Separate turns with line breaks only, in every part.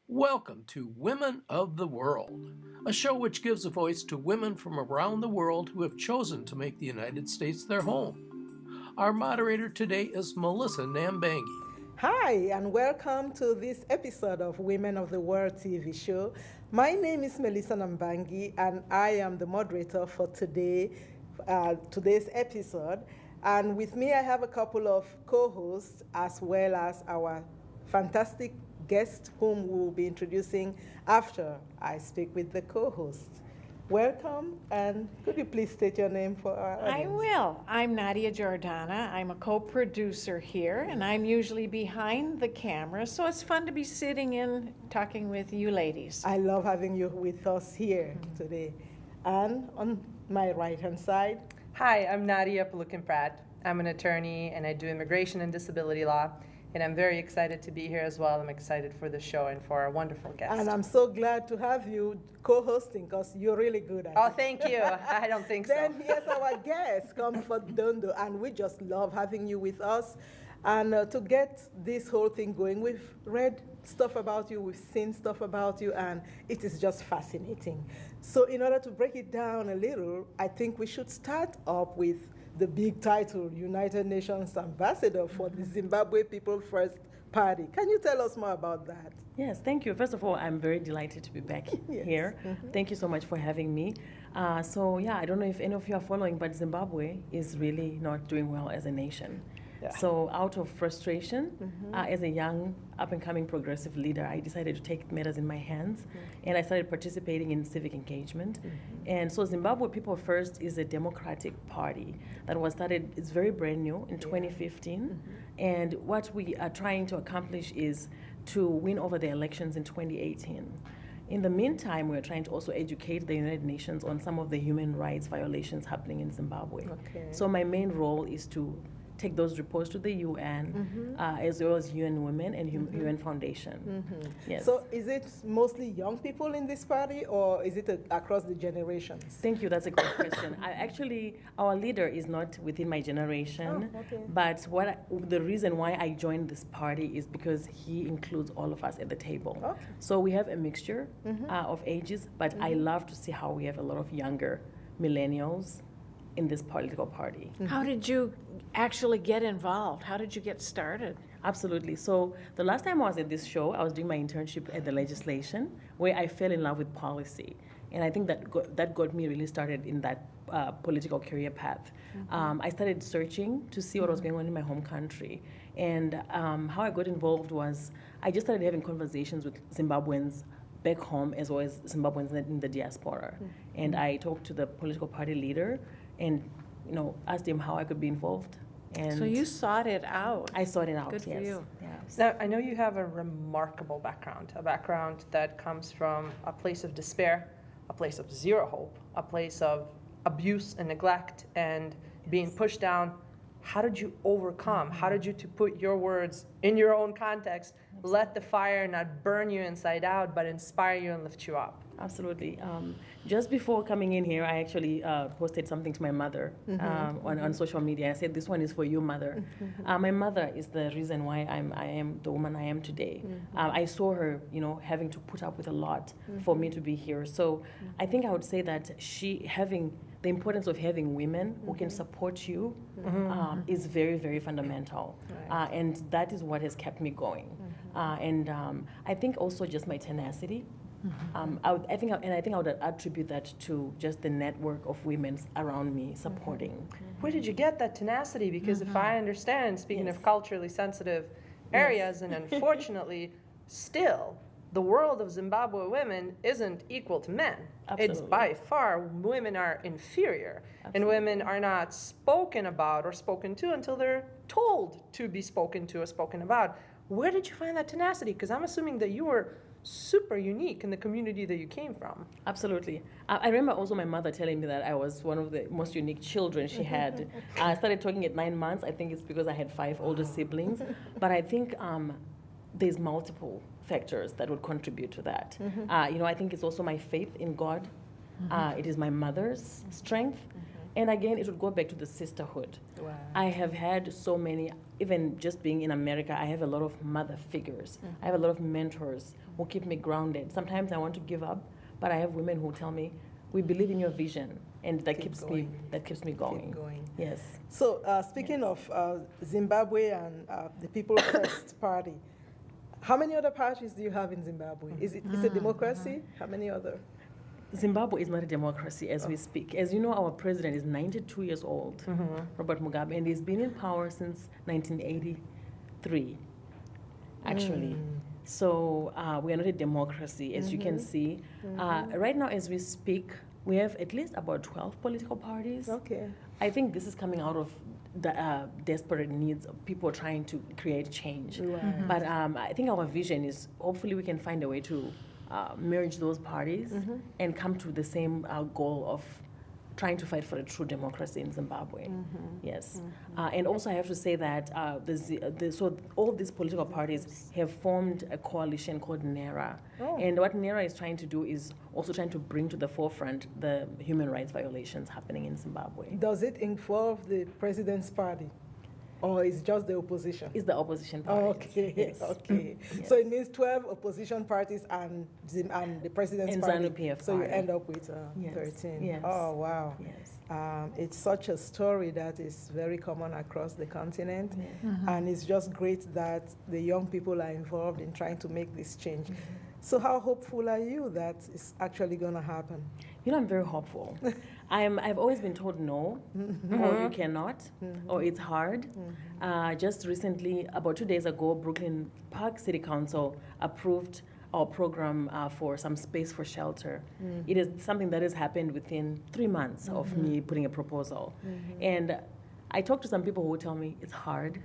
Welcome to Women of the World, a show which gives a voice to women from around the world who have chosen to make the United States their home. Our moderator today is Melissa Nambangi.
Hi, and welcome to this episode of Women of the World TV show. My name is Melissa Nambangi, and I am the moderator for today's episode. And with me, I have a couple of co-hosts as well as our fantastic guest, whom we will be introducing after I speak with the co-hosts. Welcome, and could you please state your name for our audience?
I will. I'm Nadia Jordana. I'm a co-producer here, and I'm usually behind the camera, so it's fun to be sitting in talking with you ladies.
I love having you with us here today. And on my right-hand side,
Hi, I'm Nadia Polukhin-Pratt. I'm an attorney and I do immigration and disability law. And I'm very excited to be here as well. I'm excited for the show and for our wonderful guest.
and I'm so glad to have you co-hosting because you're really good at
Oh,
it.
thank you. I don't think so.
Then here's our guest, Comfort Dondo, and we just love having you with us. And to get this whole thing going, we've read stuff about you, we've seen stuff about you, and it is just fascinating. So in order to break it down a little, I think we should start up with the big title, United Nations Ambassador for the Zimbabwe People First Party. Can you tell us more about that?
Yes, thank you. First of all, I'm very delighted to be back
Yes.
here. Thank you so much for having me. I don't know if any of you are following, but Zimbabwe is really not doing well as a nation.
Yeah.
So out of frustration, as a young, up-and-coming progressive leader, I decided to take matters in my hands, and I started participating in civic engagement. And so Zimbabwe People First is a democratic party that was started, it's very brand new in 2015. And what we are trying to accomplish is to win over the elections in 2018. In the meantime, we're trying to also educate the United Nations on some of the human rights violations happening in Zimbabwe.
Okay.
So my main role is to take those reports to the UN, as well as UN Women and UN Foundation. Yes.
So is it mostly young people in this party, or is it across the generations?
Thank you. That's a great question. Our leader is not within my generation,
Oh, okay.
but the reason why I joined this party is because he includes all of us at the table.
Okay.
So we have a mixture of ages, but I love to see how we have a lot of younger millennials in this political party.
How did you actually get involved? How did you get started?
Absolutely. So the last time I was at this show, I was doing my internship at the legislation, where I fell in love with policy. And I think that got me really started in that political career path. I started searching to see what was going on in my home country. And how I got involved was I just started having conversations with Zimbabweans back home as well as Zimbabweans in the diaspora. And I talked to the political party leader and asked him how I could be involved. And
So you sought it out.
I sought it out.
Good for
yes.
you.
Yes.
Now, I know you have a remarkable background, a background that comes from a place of despair, a place of zero hope, a place of abuse and neglect and being pushed down. How did you overcome? How did you to put your words in your own context, let the fire not burn you inside out, but inspire you and lift you up?
Absolutely. Just before coming in here, I actually posted something to my mother on social media. I said, "This one is for you, mother." My mother is the reason why I am the woman I am today. I saw her, having to put up with a lot for me to be here. So I think I would say that the importance of having women who can support you is very, very fundamental. And that is what has kept me going. I think also just my tenacity. I think I would attribute that to just the network of women around me supporting.
Where did you get that tenacity? Because if I understand, speaking of culturally sensitive areas, and unfortunately, still, the world of Zimbabwe women isn't equal to men. It's
Absolutely.
by far, women are inferior. And women are not spoken about or spoken to until they're told to be spoken to or spoken about. Where did you find that tenacity? Because I'm assuming that you were super unique in the community that you came from.
Absolutely. I remember also my mother telling me that I was one of the most unique children she had. I started talking at 9 months. I think it's because I had 5 older siblings. But I think there's multiple factors that would contribute to that. I think it's also my faith in God. It is my mother's strength. And again, it would go back to the sisterhood.
Wow.
I have had so many, even just being in America, I have a lot of mother figures. I have a lot of mentors who keep me grounded. Sometimes I want to give up, but I have women who tell me, we believe in your vision, and that keeps me going.
Keep going.
Yes.
So speaking of Zimbabwe and the People First Party, how many other parties do you have in Zimbabwe? Is it a democracy? How many other?
Zimbabwe is not a democracy as we speak. As you know, our president is 92 years old, Robert Mugabe, and he's been in power since 1983, actually. So we are not a democracy, as you can see. Right now, as we speak, we have at least about 12 political parties.
Okay.
I think this is coming out of the desperate needs of people trying to create change.
Right.
But I think our vision is hopefully we can find a way to merge those parties and come to the same goal of trying to fight for a true democracy in Zimbabwe. Yes. And also I have to say that so all these political parties have formed a coalition called NERA. And what NERA is trying to do is also trying to bring to the forefront the human rights violations happening in Zimbabwe.
Does it involve the president's party? Or is just the opposition?
It's the opposition party.
Okay,
Yes.
okay.
Yes.
So it means 12 opposition parties and the president's
And
party.
ZANU-PF
So you
party.
end up with
Yes.
13.
Yes.
Oh, wow.
Yes.
It's such a story that is very common across the continent. And it's just great that the young people are involved in trying to make this change. So how hopeful are you that it's actually going to happen?
You know, I'm very hopeful. I've always been told no, or you cannot, or it's hard. Just recently, about 2 days ago, Brooklyn Park City Council approved our program for some space for shelter. It is something that has happened within 3 months of me putting a proposal. And I talk to some people who will tell me it's hard,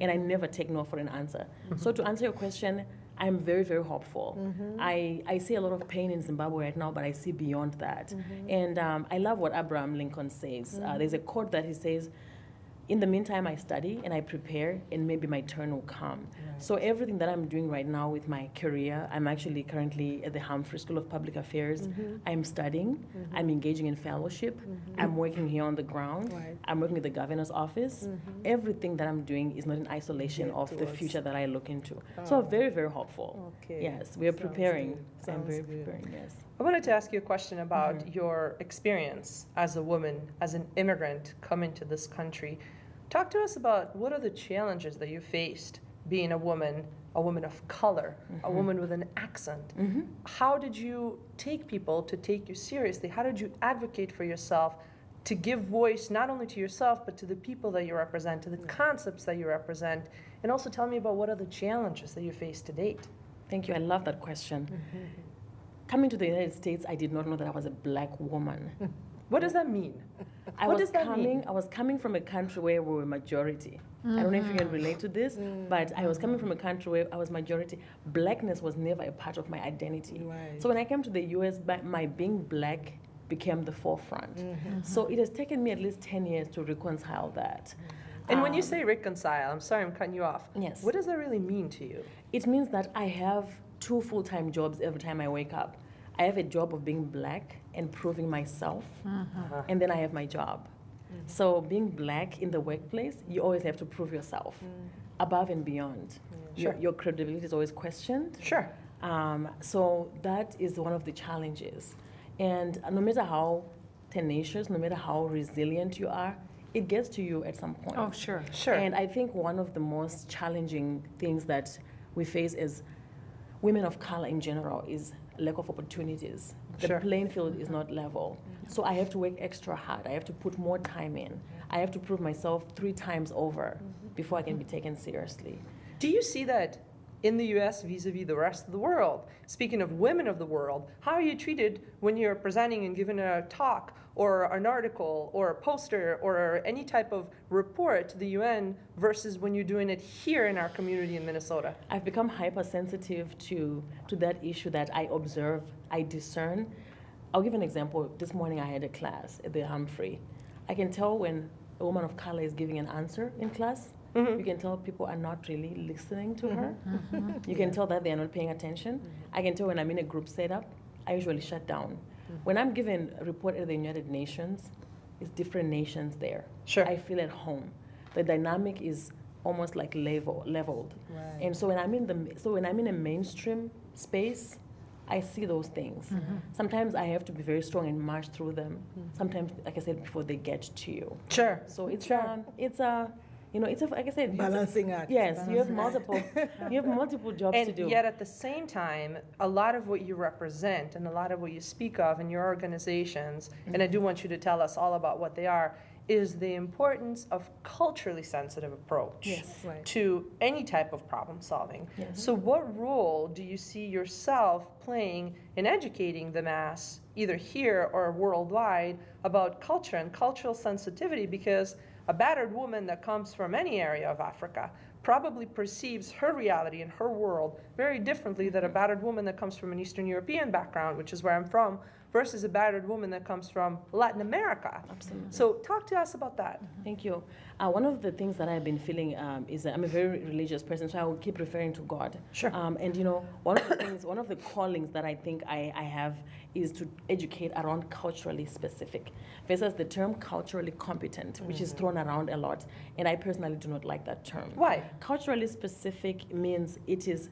and I never take no for an answer. So to answer your question, I'm very, very hopeful. I see a lot of pain in Zimbabwe right now, but I see beyond that. And I love what Abraham Lincoln says. There's a quote that he says, in the meantime, I study and I prepare, and maybe my turn will come. Right. So everything that I'm doing right now with my career, I'm actually currently at the Humphrey School of Public Affairs. I'm studying, I'm engaging in fellowship, I'm working here on the ground, I'm working with the governor's office. Everything that I'm doing is not in isolation of the future that I look into. So I'm very, very hopeful.
Okay.
Yes, we are preparing.
Sounds good.
Preparing, yes.
I wanted to ask you a question about your experience as a woman, as an immigrant coming to this country. Talk to us about what are the challenges that you faced being a woman of color, a woman with an accent. How did you take people to take you seriously? How did you advocate for yourself to give voice not only to yourself, but to the people that you represent, to the concepts that you represent? And also tell me about what are the challenges that you faced to date?
Thank you. I love that question. Coming to the United States, I did not know that I was a black woman.
What does that mean?
I was coming from a country where we were majority. I don't know if you can relate to this, but I was coming from a country where I was majority. Blackness was never a part of my identity.
Right.
So when I came to the US, my being black became the forefront. So it has taken me at least 10 years to reconcile that.
And when you say reconcile, I'm sorry I'm cutting you off.
Yes.
What does that really mean to you?
It means that I have 2 full-time jobs every time I wake up. I have a job of being black and proving myself, and then I have my job. So being black in the workplace, you always have to prove yourself above and beyond. Your credibility is always questioned.
Sure.
So that is one of the challenges. And no matter how tenacious, no matter how resilient you are, it gets to you at some point.
Oh, sure.
Sure.
And I think one of the most challenging things that we face as women of color in general is lack of opportunities. The playing field is not level. So I have to work extra hard. I have to put more time in. I have to prove myself 3 times over before I can be taken seriously.
Do you see that in the US vis-a-vis the rest of the world? Speaking of women of the world, how are you treated when you're presenting and giving a talk or an article or a poster or any type of report to the UN versus when you're doing it here in our community in Minnesota?
I've become hypersensitive to that issue that I observe, I discern. I'll give an example. This morning I had a class at the Humphrey. I can tell when a woman of color is giving an answer in class. You can tell people are not really listening to her. You can tell that they are not paying attention. I can tell when I'm in a group setup, I usually shut down. When I'm given a report at the United Nations, it's different nations there.
Sure.
I feel at home. The dynamic is almost like leveled.
Right.
And so when I'm in a mainstream space, I see those things. Sometimes I have to be very strong and march through them. Sometimes, like I said before, they get to you.
Sure.
So it's
Sure.
like I said,
Balancing act.
Yes, you have
Balancing
multiple jobs to
And
do.
yet at the same time, a lot of what you represent and a lot of what you speak of in your organizations, and I do want you to tell us all about what they are, is the importance of culturally sensitive approach
Yes.
Right.
to any type of problem solving.
Yes.
So what role do you see yourself playing in educating the mass, either here or worldwide, about culture and cultural sensitivity? Because a battered woman that comes from any area of Africa probably perceives her reality and her world very differently than a battered woman that comes from an Eastern European background, which is where I'm from, versus a battered woman that comes from Latin America.
Absolutely.
So talk to us about that.
Thank you. One of the things that I've been feeling is that I'm a very religious person, so I will keep referring to God.
Sure.
And one of the callings that I think I have is to educate around culturally specific, versus the term culturally competent, which is thrown around a lot. And I personally do not like that term.
Why?
Culturally specific means it is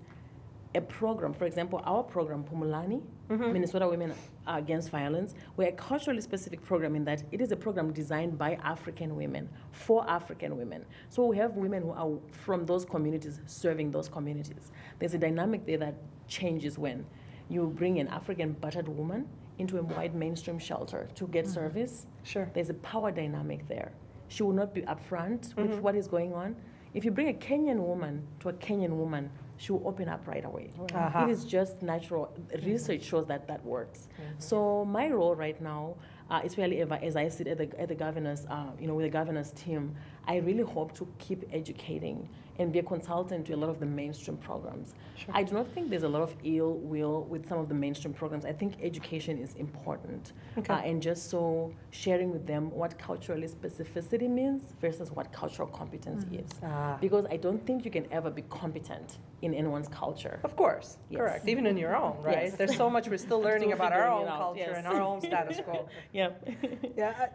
a program. For example, our program, Pumulani, Minnesota Women Against Violence, we're a culturally specific program in that it is a program designed by African women, for African women. So we have women who are from those communities serving those communities. There's a dynamic there that changes when you bring an African battered woman into a white mainstream shelter to get service.
Sure.
There's a power dynamic there. She will not be upfront with what is going on. If you bring a Kenyan woman to a Kenyan woman, she will open up right away.
Uh-huh.
It is just natural. Research shows that that works. So my role right now, especially as I sit at the governor's, with the governor's team, I really hope to keep educating and be a consultant to a lot of the mainstream programs.
Sure.
I do not think there's a lot of ill will with some of the mainstream programs. I think education is important.
Okay.
And just so sharing with them what culturally specificity means versus what cultural competence is. Because I don't think you can ever be competent in anyone's culture.
Of course,
Yes.
correct. Even in your own, right?
Yes.
There's so much we're still learning
Still
about our
figuring
own
it out,
culture
yes.
and our own status quo.
Yep.
Yeah,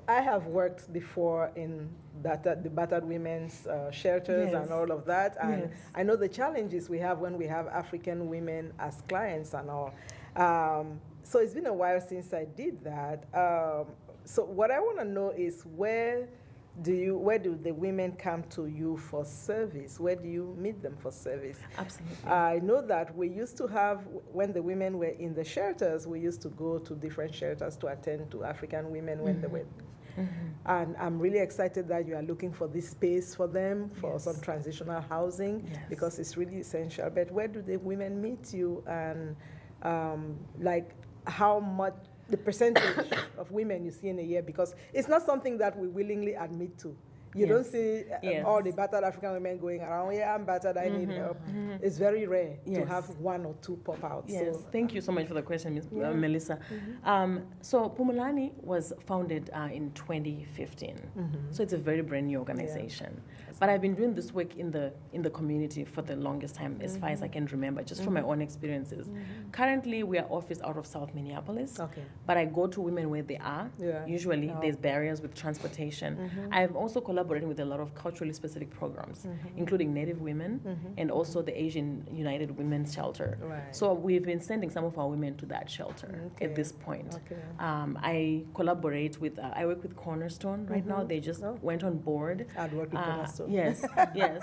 I have worked before in the battered women's shelters
Yes.
and all of that, and
Yes.
I know the challenges we have when we have African women as clients and all. So it's been a while since I did that. So what I want to know is where do the women come to you for service? Where do you meet them for service?
Absolutely.
I know that we used to have, when the women were in the shelters, we used to go to different shelters to attend to African women when they were. And I'm really excited that you are looking for this space for them, for
Yes.
some transitional housing,
Yes.
because it's really essential. But where do the women meet you, and how much, the percentage of women you see in a year? Because it's not something that we willingly admit to. You don't
Yes.
see
Yes.
all the battered African women going around, yeah, I'm battered, I need help. It's very rare to
Yes.
have one or two pop out.
Yes,
So,
thank you so much for the question, Ms. Melissa. So Pumulani was founded in 2015, so it's a very brand new organization. But I've been doing this work in the community for the longest time, as far as I can remember, just from my own experiences. Currently, we are officed out of South Minneapolis,
Okay.
but I go to women where they are.
Yeah.
Usually, there's barriers with transportation. I'm also collaborating with a lot of culturally specific programs, including Native women and also the Asian United Women's Shelter.
Right.
So we've been sending some of our women to that shelter
Okay.
at this point.
Okay.
I collaborate with, I work with Cornerstone right now. They just went on board.
I'd work with Cornerstone.
Yes, yes,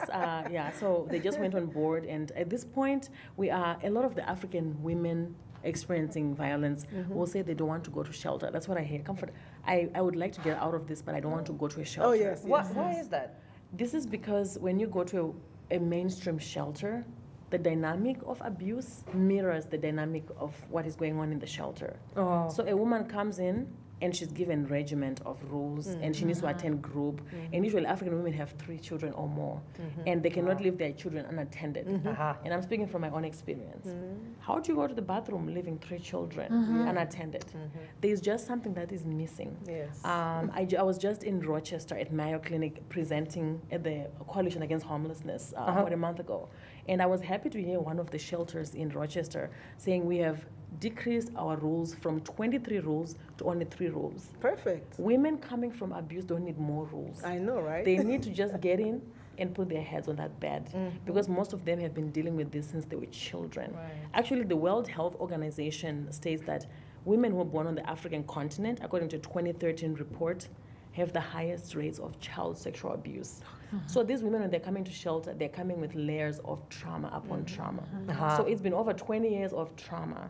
yeah. So they just went on board, and at this point, we are a lot of the African women experiencing violence will say they don't want to go to shelter. That's what I hear. Comfort. I would like to get out of this, but I don't want to go to a shelter.
Oh, yes.
Why is that?
This is because when you go to a mainstream shelter, the dynamic of abuse mirrors the dynamic of what is going on in the shelter.
Oh.
So a woman comes in and she's given regiment of rules and she needs to attend group. And usually African women have 3 children or more and they cannot leave their children unattended. And I'm speaking from my own experience. How do you go to the bathroom leaving 3 children unattended? There's just something that is missing.
Yes.
I was just in Rochester at Mayo Clinic presenting at the Coalition Against Homelessness about a month ago. And I was happy to hear one of the shelters in Rochester saying we have decreased our rules from 23 rules to only 3 rules.
Perfect.
Women coming from abuse don't need more rules.
I know, right?
They need to just get in and put their heads on that bed, because most of them have been dealing with this since they were children.
Right.
Actually, the World Health Organization states that women who are born on the African continent, according to a 2013 report, have the highest rates of child sexual abuse. So these women, when they're coming to shelter, they're coming with layers of trauma upon trauma. So it's been over 20 years of trauma.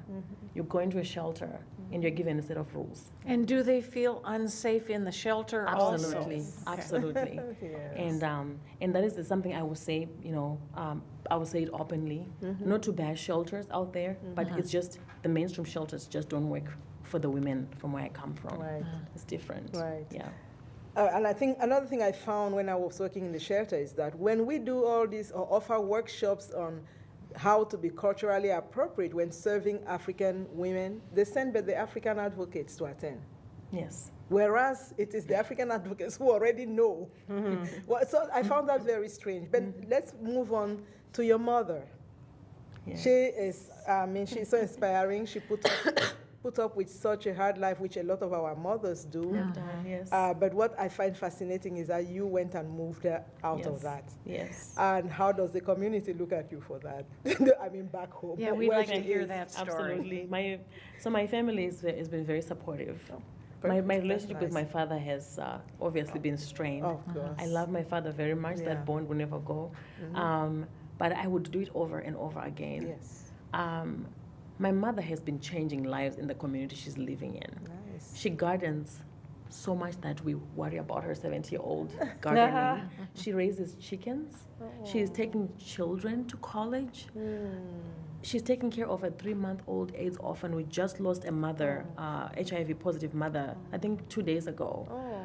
You go into a shelter and you're given a set of rules.
And do they feel unsafe in the shelter also?
Absolutely, absolutely.
Yes.
And that is something I would say, I would say it openly. Not to bash shelters out there, but it's just the mainstream shelters just don't work for the women from where I come from.
Right.
It's different.
Right.
Yeah.
And I think another thing I found when I was working in the shelter is that when we do all this or offer workshops on how to be culturally appropriate when serving African women, they send the African advocates to attend.
Yes.
Whereas it is the African advocates who already know. Well, so I found that very strange. But let's move on to your mother.
Yeah.
She is, she's so inspiring. She put up with such a hard life, which a lot of our mothers do.
Yes.
But what I find fascinating is that you went and moved her out of
Yes.
that.
Yes.
And how does the community look at you for that? I mean, back home.
Yeah, we'd
where
like to
she
hear
is.
that story.
Absolutely. My family has been very supportive. My
Perfect. That's
relationship with my
nice.
father has obviously been strained.
Of course.
I love my father very much.
Yeah.
That bond will never go. But I would do it over and over again.
Yes.
My mother has been changing lives in the community she's living in.
Nice.
She gardens so much that we worry about her 70-year-old gardening. She raises chickens. She's taking children to college. She's taking care of a 3-month-old AIDS orphan. We just lost a mother, HIV positive mother, I think 2 days ago.
Oh.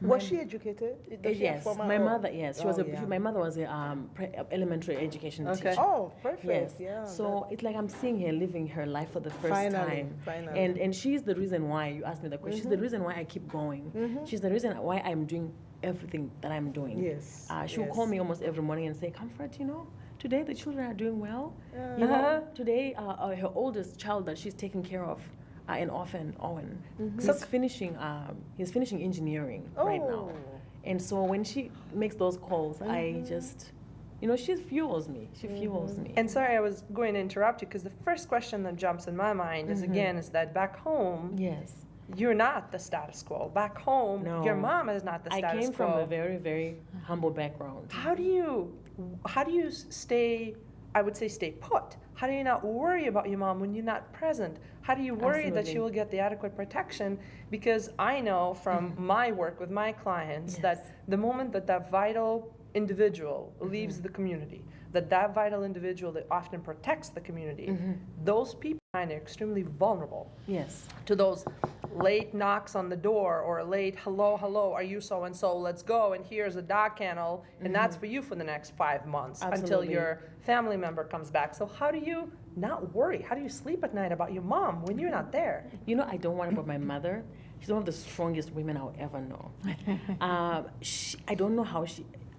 Was she educated? Does she have
Yes,
formal-
my mother. Yes, she was.
Oh, yeah.
My mother was a elementary education teacher.
Oh, perfect.
Yes.
Yeah.
So it's like I'm seeing her living her life for the first
Finally,
time.
finally.
And she's the reason why you asked me the question. She's the reason why I keep going. She's the reason why I'm doing everything that I'm doing.
Yes,
She'll
yes.
call me almost every morning and say, "Comfort, today the children are doing well. Today her oldest child that she's taking care of, an orphan, Owen, he's finishing engineering right now."
Oh.
And so when she makes those calls, I just, she fuels me. She fuels me.
And sorry, I was going to interrupt you because the first question that jumps in my mind is that back home,
Yes.
you're not the status quo. Back home,
No.
your mom is not the
I
status
came
quo.
from a very, very humble background.
How do you stay, I would say stay put? How do you not worry about your mom when you're not present? How do you worry that she
Absolutely.
will get the adequate protection? Because I know from my work with my clients that the moment that vital individual leaves the community, that vital individual that often protects the community, those people are extremely vulnerable
Yes.
to those late knocks on the door or a late hello, are you so and so, let's go, and here's a dog kennel, and that's for you for the next 5 months until
Absolutely.
your family member comes back. So how do you not worry? How do you sleep at night about your mom when you're not there?
I don't worry about my mother. She's one of the strongest women I'll ever know. I don't know how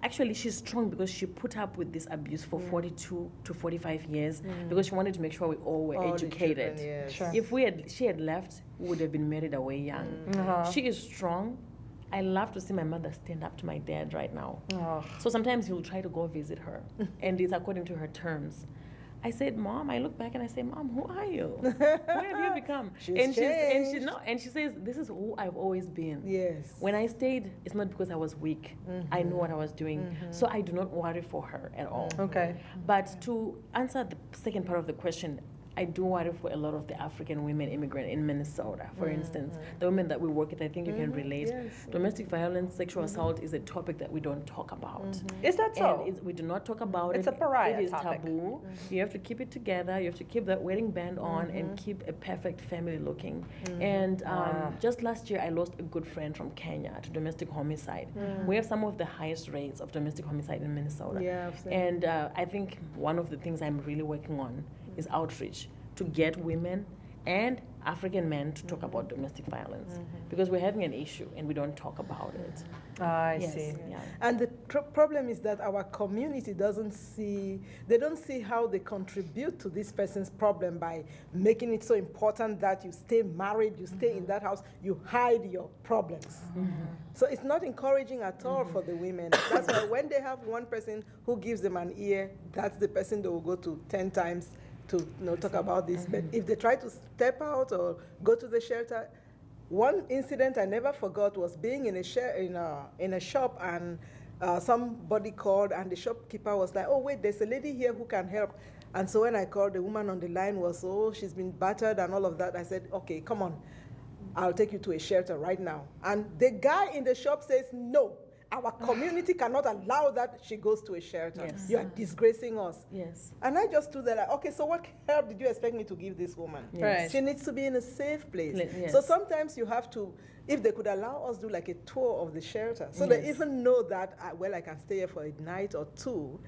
actually, she's strong because she put up with this abuse for 42 to 45 years because she wanted to make sure we all were
All the
educated.
children, yes.
Sure.
If she had left, we would have been married away young. She is strong. I love to see my mother stand up to my dad right now.
Oh.
So sometimes he'll try to go visit her, and it's according to her terms. I said, "Mom," I look back and I say, "Mom, who are you? What have you become?"
She's
and
changed.
and she says, "This is who I've always been."
Yes.
When I stayed, it's not because I was weak. I knew what I was doing. So I do not worry for her at all.
Okay.
But to answer the second part of the question, I do worry for a lot of the African women immigrant in Minnesota, for instance. The women that we work with, I think you can relate.
Yes.
Domestic violence, sexual assault is a topic that we don't talk about.
Is that so?
And we do not talk about
It's
it.
a pariah
It is
topic.
taboo. You have to keep it together. You have to keep that wedding band on and keep a perfect family looking. And just last year, I lost a good friend from Kenya to domestic homicide. We have some of the highest rates of domestic homicide in Minnesota.
Yeah, I've seen.
And I think one of the things I'm really working on is outreach to get women and African men to talk about domestic violence because we're having an issue and we don't talk about it.
I
Yes,
see.
yeah.
And the problem is that our community don't see how they contribute to this person's problem by making it so important that you stay married, you stay in that house, you hide your problems. So it's not encouraging at all for the women. That's why when they have one person who gives them an ear, that's the person they will go to 10 times to talk about this. But if they try to step out or go to the shelter, one incident I never forgot was being in a shop, and somebody called, and the shopkeeper was like, "Oh wait, there's a lady here who can help." And so when I called, the woman on the line was, "Oh, she's been battered and all of that." I said, "Okay, come on, I'll take you to a shelter right now." And the guy in the shop says, "No, our community cannot allow that she goes to a shelter.
Yes.
You are disgracing us."
Yes.
And I just stood there like, okay, so what help did you expect me to give this woman?
Yes.
Right.
She needs to be in a safe place.
Yes.
So sometimes you have to, if they could allow us do like a tour of the shelter, so they
Yes.
even know that, I can stay here for a night or two,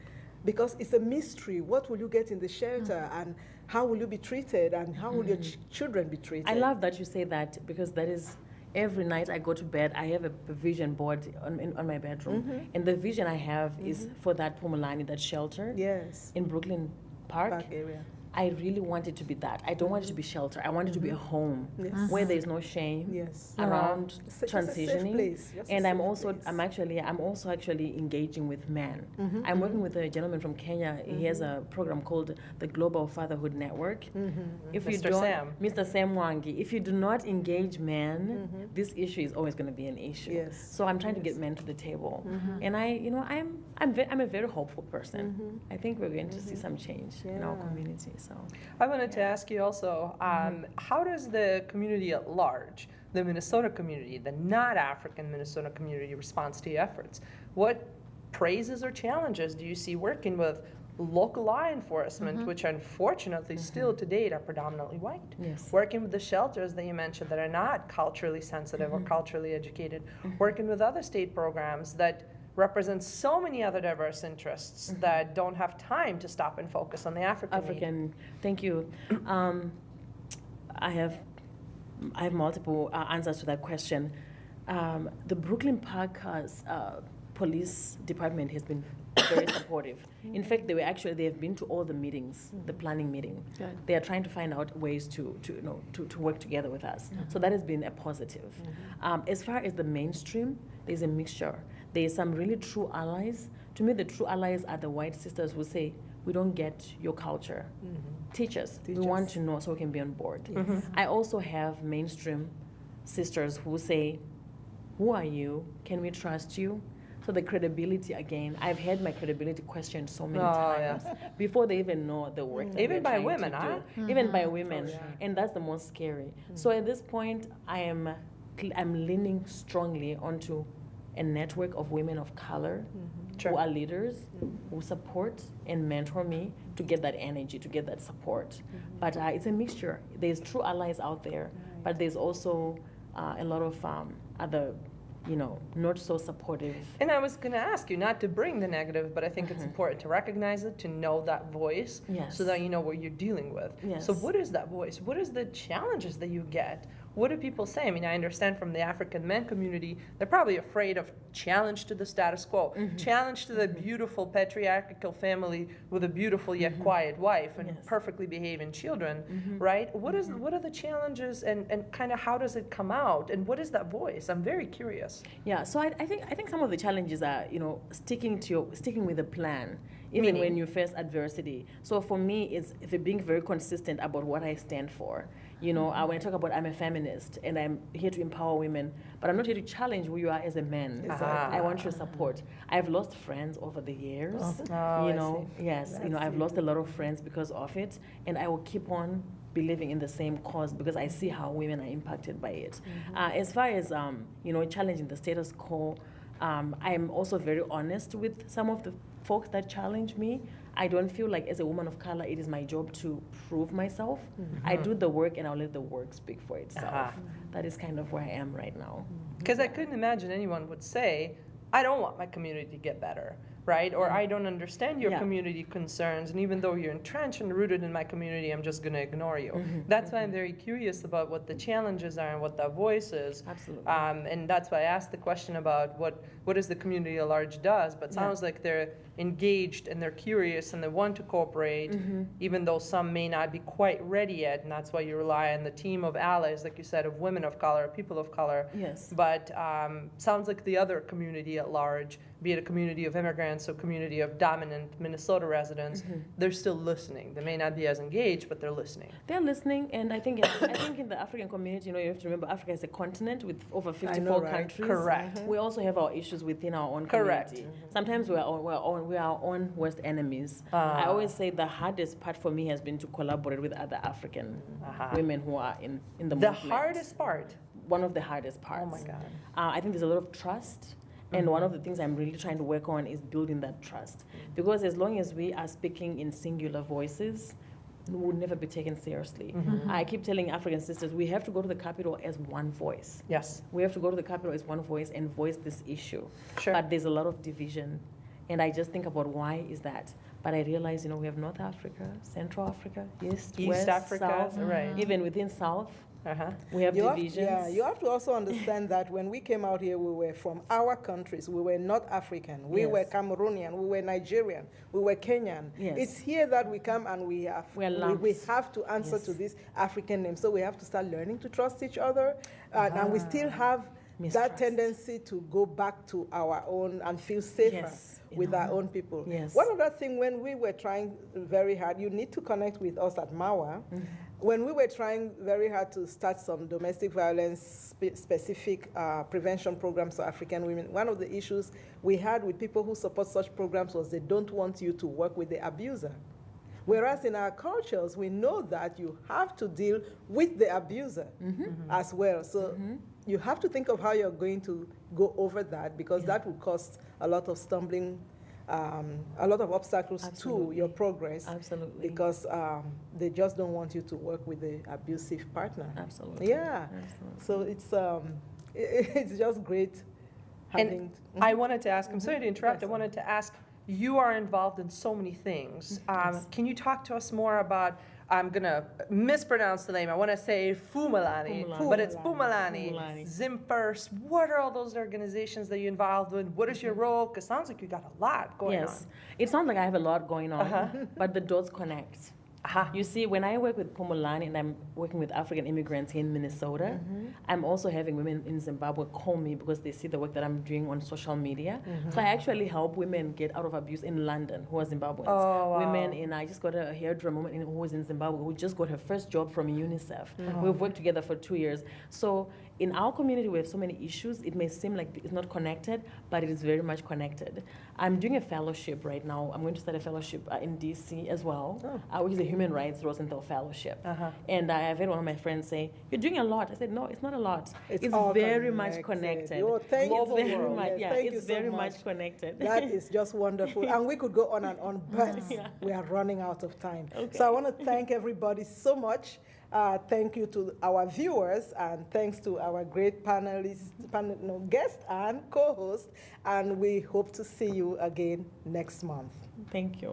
because it's a mystery. What will you get in the shelter, and how will you be treated, and how will your children be treated?
I love that you say that because that is every night I go to bed, I have a vision board on my bedroom. And the vision I have is for that Pumulani, that shelter
Yes.
in Brooklyn Park.
Park area.
I really want it to be that. I don't want it to be shelter. I want it to be a home where there is no shame
Yes.
around
Just a safe
transitioning.
place, just a
And I'm
safe
also
place.
I'm also actually engaging with men. I'm working with a gentleman from Kenya. He has a program called the Global Fatherhood Network. If you
Mr.
don't,
Sam.
Mr. Sam Wangi, if you do not engage men, this issue is always going to be an issue.
Yes.
So I'm trying to get men to the table, and I'm a very hopeful person. I think we're going to see some change in our community. So.
I wanted to ask you also, how does the community at large, the Minnesota community, the not African Minnesota community, respond to your efforts? What praises or challenges do you see working with local law enforcement, which unfortunately still to date are predominantly white?
Yes.
Working with the shelters that you mentioned that are not culturally sensitive or culturally educated, working with other state programs that represent so many other diverse interests that don't have time to stop and focus on the African need.
Thank you. I have multiple answers to that question. The Brooklyn Park police department has been very supportive. In fact, they have been to all the meetings, the planning meeting.
Good.
They are trying to find out ways to work together with us. So that has been a positive. As far as the mainstream, there's a mixture. There's some really true allies. To me, the true allies are the white sisters who say, "We don't get your culture. Teach us. We want to know so we can be on board." I also have mainstream sisters who say, "Who are you? Can we trust you?" So the credibility again, I've had my credibility questioned so many times before they even know the work. That
Even
we're
by
trying to
women,
do.
huh?
Even by women, and that's the most scary. So at this point, I'm leaning strongly onto a network of women of color who are leaders, who support and mentor me to get that energy, to get that support. But it's a mixture. There's true allies out there, but there's also a lot of other, not so supportive.
And I was going to ask you not to bring the negative, but I think it's important to recognize it, to know that voice,
Yes.
so that you know what you're dealing with.
Yes.
So what is that voice? What is the challenges that you get? What do people say? I mean, I understand from the African men community, they're probably afraid of challenge to the status quo, challenge to the beautiful patriarchal family with a beautiful yet quiet wife and perfectly behaving children, right? What are the challenges, and kind of how does it come out, and what is that voice? I'm very curious.
Yeah, so I think some of the challenges are, sticking with the plan, even
Meaning?
when you face adversity. So for me, it's being very consistent about what I stand for. When I talk about I'm a feminist and I'm here to empower women, but I'm not here to challenge who you are as a man. I want your support. I've lost friends over the years.
I see.
Yes, I've lost a lot of friends because of it, and I will keep on believing in the same cause because I see how women are impacted by it. As far as challenging the status quo, I'm also very honest with some of the folks that challenge me. I don't feel like as a woman of color it is my job to prove myself. I do the work and I'll let the work speak for itself. That is kind of where I am right now.
Because I couldn't imagine anyone would say, I don't want my community to get better. right? Or I don't understand your
Yeah.
community concerns, and even though you're entrenched and rooted in my community, I'm just going to ignore you. That's why I'm very curious about what the challenges are and what that voice is.
Absolutely.
And that's why I asked the question about what is the community at large does, but sounds like they're engaged and they're curious and they want to cooperate, even though some may not be quite ready yet, and that's why you rely on the team of allies, like you said, of women of color, people of color.
Yes.
But sounds like the other community at large, be it a community of immigrants or community of dominant Minnesota residents, they're still listening. They may not be as engaged, but they're listening.
They're listening, and I think in the African community, you have to remember Africa is a continent with over 54
right?
countries.
Correct.
We also have our issues within our own
Correct.
community. Sometimes we are our own worst enemies. I always say the hardest part for me has been to collaborate with other African women who are in the movement.
The hardest part.
One of the hardest parts.
Oh my God.
I think there's a lot of trust. And one of the things I'm really trying to work on is building that trust. Because as long as we are speaking in singular voices, we will never be taken seriously. I keep telling African sisters, we have to go to the capital as one voice.
Yes.
We have to go to the capital as one voice and voice this issue.
Sure.
But there's a lot of division. And I just think about why is that. But I realize, we have North Africa, Central Africa, East, West,
Africa,
South.
right.
Even within South,
Uh-huh.
we have divisions.
You have to also understand that when we came out here, we were from our countries. We were not African. We
Yes.
were Cameroonian. We were Nigerian. We were Kenyan.
Yes.
It's here that we come and we have we
lumps.
have to answer
Yes.
to this African name. So we have to start learning to trust each other, and we still have that
Mistrust.
tendency to go back to our own and feel safer
Yes.
with our own people.
Yes.
One other thing, when we were trying very hard, you need to connect with us at MAWA. When we were trying very hard to start some domestic violence specific prevention programs for African women, one of the issues we had with people who support such programs was they don't want you to work with the abuser. Whereas in our cultures, we know that you have to deal with the abuser as well. So you have to think of how you're going to go over that, because that would cause a lot of stumbling, a lot of obstacles to
Absolutely.
your progress.
Absolutely.
Because they just don't want you to work with the abusive partner.
Absolutely.
Yeah.
Absolutely.
So it's just great having.
And I wanted to ask, I'm sorry to interrupt, I wanted to ask, you are involved in so many things. Can you talk to us more about, I'm going to mispronounce the name, I want to say Fumalani,
Fumalani.
but it's Pumalani,
Fumalani.
Zim First. What are all those organizations that you're involved in? What is your role? Because it sounds like you got a lot going on.
Yes. It sounds like I have a lot going on, but the dots connect. You see, when I work with Pumulani and I'm working with African immigrants here in Minnesota, I'm also having women in Zimbabwe call me because they see the work that I'm doing on social media. So I actually help women get out of abuse in London who are Zimbabweans.
Oh, wow.
Women in, I just got a hairdresser woman who was in Zimbabwe who just got her first job from UNICEF. We've worked together for 2 years. So in our community, we have so many issues. It may seem like it's not connected, but it is very much connected. I'm doing a fellowship right now. I'm going to start a fellowship in DC as well, which is a Human Rights Rosenthal Fellowship. And I've had one of my friends say, "You're doing a lot." I said, "No, it's not a lot. It's
all
very much connected.
Oh, thank you
It's
so
very
much.
much,
Yes,
yeah,
thank you
it's
so
very
much.
much connected."
That is just wonderful. And we could go on and on, but we are running out of time.
Okay.
So I want to thank everybody so much. Thank you to our viewers, and thanks to our great panelists, guests and co-hosts. And we hope to see you again next month.
Thank you.